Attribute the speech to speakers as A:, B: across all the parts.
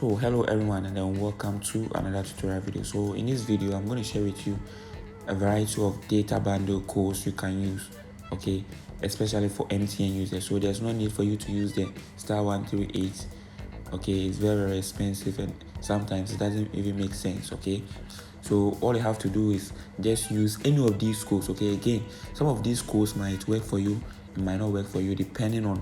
A: So hello everyone, and then welcome to another tutorial video. So in this video I'm going to share with you a variety of data bundle codes you can use, okay, especially for MTN users. So there's no need for you to use the *138. Okay, it's very expensive and sometimes it doesn't even make sense. Okay, so all you have to do is just use any of these codes. Okay, again, some of these codes might work for you, it might not work for you depending on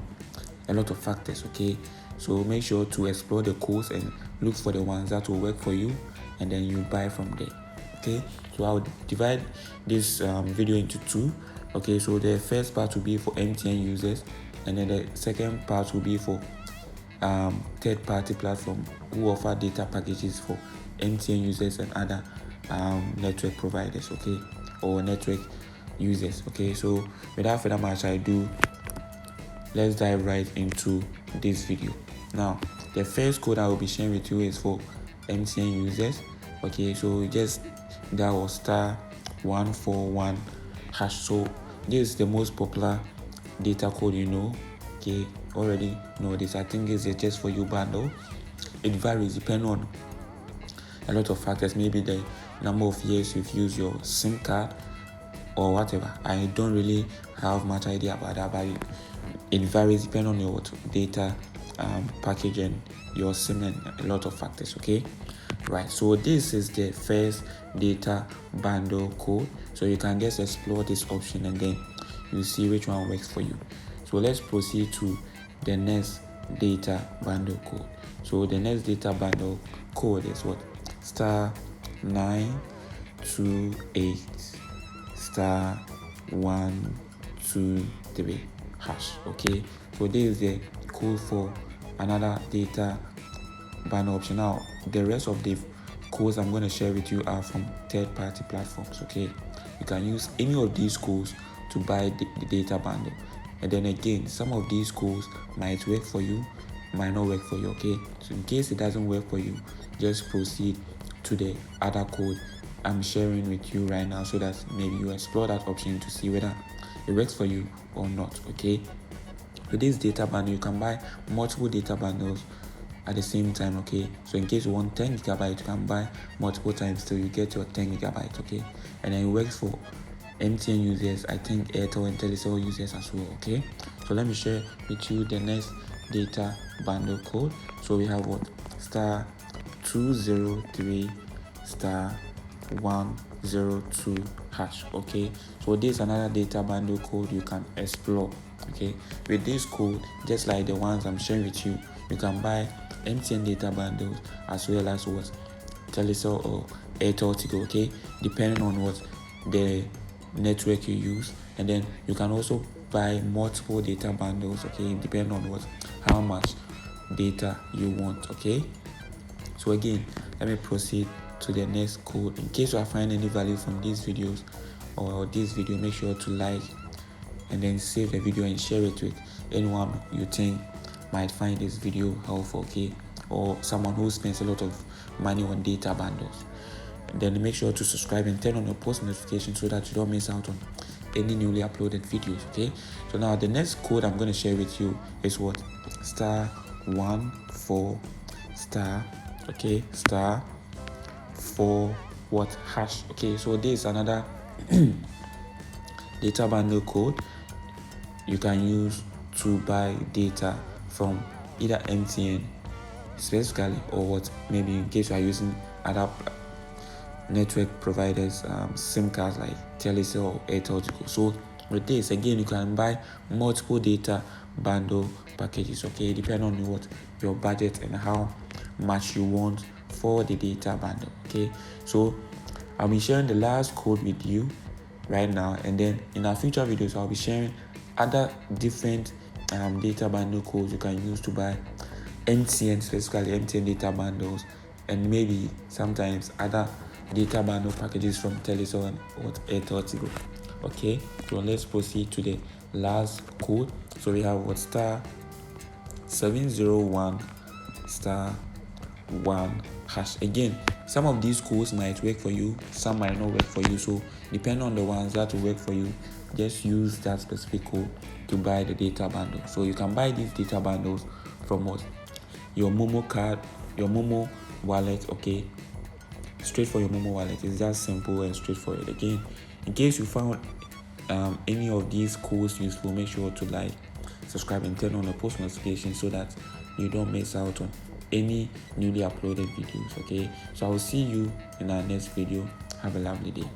A: a lot of factors. Okay, so make sure to explore the codes and look for the ones that will work for you, and then you buy from there. Okay, so I'll divide this video into two. Okay, so the first part will be for MTN users, and then the second part will be for third-party platform who offer data packages for MTN users and other network providers, okay, or network users. Okay, so without further much ado, let's dive right into this video. Now, the first code I will be sharing with you is for MTN users. Okay, so just that was *141#. So this is the most popular data code, okay, already know this. I think it's just for you bundle. It varies depending on a lot of factors, maybe the number of years you've used your SIM card or whatever. I don't really have much idea about that, but it varies depending on your data package and your SIM and a lot of factors. Okay, right, so this is the first data bundle code, so you can just explore this option and then you see which one works for you. So let's proceed to the next data bundle code. So the next data bundle code is what? *928*123#. Okay, so this is the code for another data bundle option. Now the rest of the codes I'm going to share with you are from third-party platforms. Okay, you can use any of these codes to buy the data bundle, and then again, some of these codes might work for you, might not work for you. Okay, so in case it doesn't work for you, just proceed to the other code I'm sharing with you right now, so that maybe you explore that option to see whether it works for you or not. Okay, with this data bundle you can buy multiple data bundles at the same time. Okay, so in case you want 10 GB, you can buy multiple times till you get your 10 GB. Okay, and then it works for MTN users, I think Airtel and Telcel users as well. Okay, so let me share with you the next data bundle code. So we have what? *203*102#. Okay, so this is another data bundle code you can explore. Okay, with this code, just like the ones I'm sharing with you, you can buy MTN data bundles as well as what? Telcel or Airteltigo. Okay, depending on what the network you use, and then you can also buy multiple data bundles. Okay, depending on what, how much data you want. Okay, so again, let me proceed to the next code. In case you are finding any value from these videos or this video, make sure to like and then save the video and share it with anyone you think might find this video helpful. Okay, or someone who spends a lot of money on data bundles. And then make sure to subscribe and turn on your post notifications so that you don't miss out on any newly uploaded videos. Okay, so now the next code I'm going to share with you is what? *14*, okay, *4 what hash. Okay, so this is another data bundle code you can use to buy data from either MTN specifically or what, maybe in case you are using other network providers SIM cards like Telcel or Airteltigo. So with this, again, you can buy multiple data bundle packages. Okay, depending on what your budget and how much you want for the data bundle. Okay, so I'll be sharing the last code with you right now, and then in our future videos I'll be sharing other different data bundle codes you can use to buy MTN, specifically MTN data bundles, and maybe sometimes other data bundle packages from Telcel and Airteltigo. Okay, so let's proceed to the last code. So we have what? *701*1#. Again, some of these codes might work for you, some might not work for you. So depending on the ones that will work for you, just use that specific code to buy the data bundle. So you can buy these data bundles from what? Your MOMO card, your MOMO wallet. Okay, straight for your MOMO wallet. It's just simple and straightforward. Again, in case you found any of these codes useful, make sure to like, subscribe, and turn on the post notifications so that you don't miss out on any newly uploaded videos. Okay, so I will see you in our next video. Have a lovely day.